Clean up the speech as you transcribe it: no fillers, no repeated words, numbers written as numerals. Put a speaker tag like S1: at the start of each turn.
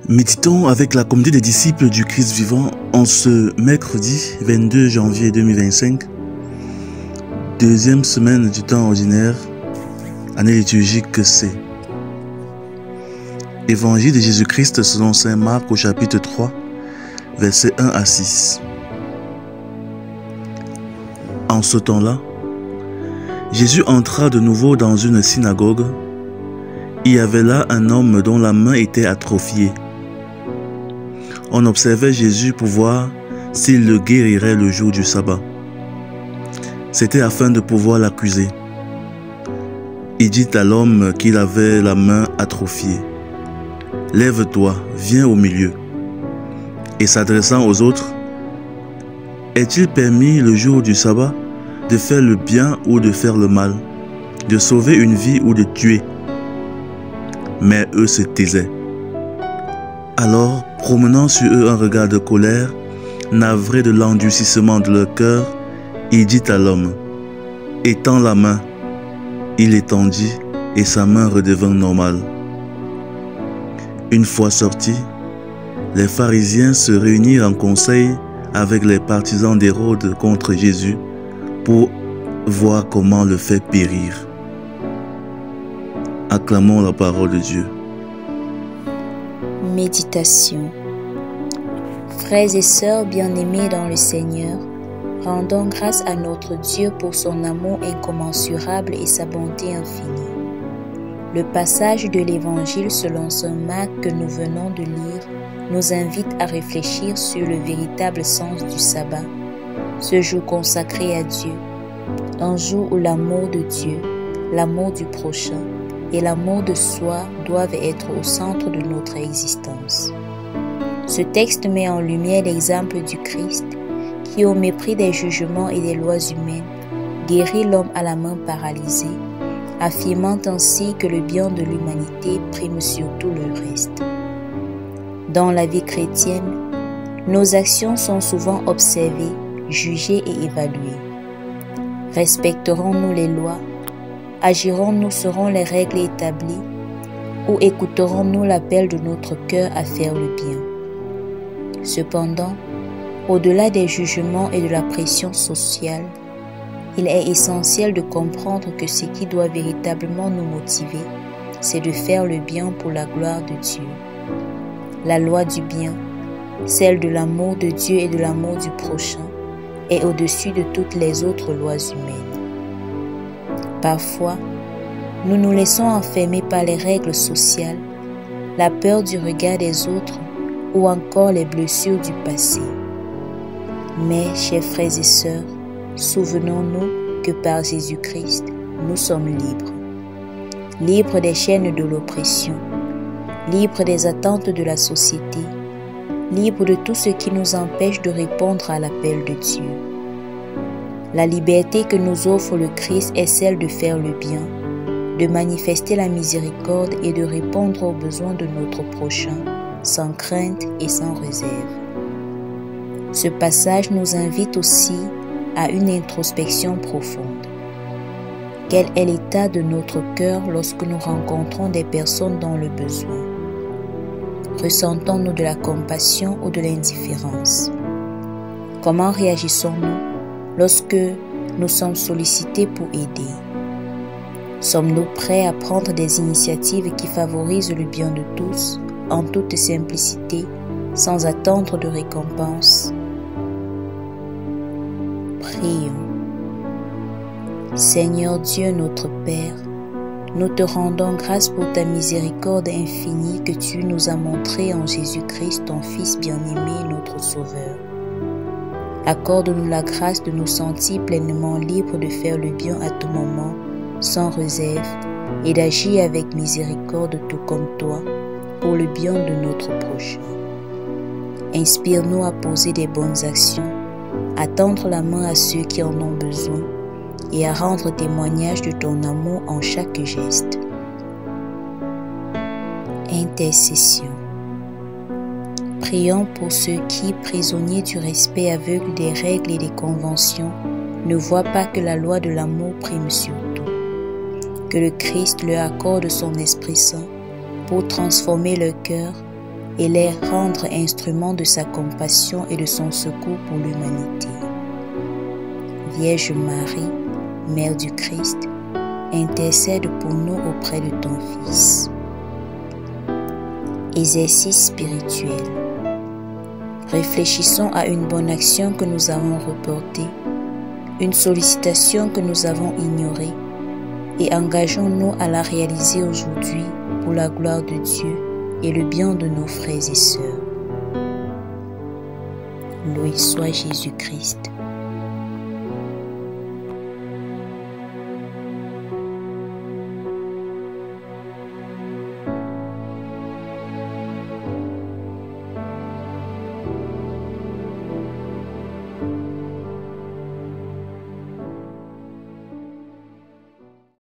S1: Méditons avec la communauté des disciples du Christ vivant en ce mercredi 22 janvier 2025, deuxième semaine du temps ordinaire, année liturgique C. Évangile de Jésus-Christ selon saint Marc au chapitre 3, versets 1 à 6. En ce temps-là, Jésus entra de nouveau dans une synagogue. Il y avait là un homme dont la main était atrophiée. On observait Jésus pour voir s'il le guérirait le jour du sabbat. C'était afin de pouvoir l'accuser. Il dit à l'homme qu'il avait la main atrophiée: « Lève-toi, viens au milieu. » Et s'adressant aux autres: « Est-il permis le jour du sabbat de faire le bien ou de faire le mal, de sauver une vie ou de tuer ?» Mais eux se taisaient. Alors, promenant sur eux un regard de colère, navré de l'endurcissement de leur cœur, il dit à l'homme: « Étends la main. » Il l'étendit et sa main redevint normale. Une fois sortis, les pharisiens se réunirent en conseil avec les partisans d'Hérode contre Jésus pour voir comment le faire périr. Acclamons la parole de Dieu.
S2: Méditation. Frères et sœurs bien-aimés dans le Seigneur, rendons grâce à notre Dieu pour son amour incommensurable et sa bonté infinie. Le passage de l'Évangile selon saint Marc que nous venons de lire nous invite à réfléchir sur le véritable sens du sabbat, ce jour consacré à Dieu, un jour où l'amour de Dieu, l'amour du prochain et l'amour de soi doivent être au centre de notre existence. Ce texte met en lumière l'exemple du Christ qui, au mépris des jugements et des lois humaines, guérit l'homme à la main paralysée, affirmant ainsi que le bien de l'humanité prime sur tout le reste. Dans la vie chrétienne, nos actions sont souvent observées, jugées et évaluées. Respecterons-nous les lois? Agirons-nous selon les règles établies? Ou écouterons-nous l'appel de notre cœur à faire le bien? Cependant, au-delà des jugements et de la pression sociale, il est essentiel de comprendre que ce qui doit véritablement nous motiver, c'est de faire le bien pour la gloire de Dieu. La loi du bien, celle de l'amour de Dieu et de l'amour du prochain, est au-dessus de toutes les autres lois humaines. Parfois, nous nous laissons enfermer par les règles sociales, la peur du regard des autres ou encore les blessures du passé. Mais, chers frères et sœurs, souvenons-nous que par Jésus-Christ, nous sommes libres. Libres des chaînes de l'oppression, libres des attentes de la société, libres de tout ce qui nous empêche de répondre à l'appel de Dieu. La liberté que nous offre le Christ est celle de faire le bien, de manifester la miséricorde et de répondre aux besoins de notre prochain, sans crainte et sans réserve. Ce passage nous invite aussi à une introspection profonde. Quel est l'état de notre cœur lorsque nous rencontrons des personnes dans le besoin? Ressentons-nous de la compassion ou de l'indifférence? Comment réagissons-nous lorsque nous sommes sollicités pour aider? Sommes-nous prêts à prendre des initiatives qui favorisent le bien de tous, en toute simplicité, sans attendre de récompense? Prions. Seigneur Dieu notre Père, nous te rendons grâce pour ta miséricorde infinie que tu nous as montrée en Jésus-Christ, ton Fils bien-aimé, notre Sauveur. Accorde-nous la grâce de nous sentir pleinement libres de faire le bien à tout moment, sans réserve, et d'agir avec miséricorde tout comme toi, pour le bien de notre prochain. Inspire-nous à poser des bonnes actions, à tendre la main à ceux qui en ont besoin, et à rendre témoignage de ton amour en chaque geste. Intercession. Prions pour ceux qui, prisonniers du respect aveugle des règles et des conventions, ne voient pas que la loi de l'amour prime sur tout. Que le Christ leur accorde son Esprit Saint pour transformer leur cœur et les rendre instruments de sa compassion et de son secours pour l'humanité. Vierge Marie, Mère du Christ, intercède pour nous auprès de ton Fils. Exercice spirituel. Réfléchissons à une bonne action que nous avons reportée, une sollicitation que nous avons ignorée, et engageons-nous à la réaliser aujourd'hui pour la gloire de Dieu et le bien de nos frères et sœurs. Loué soit Jésus-Christ.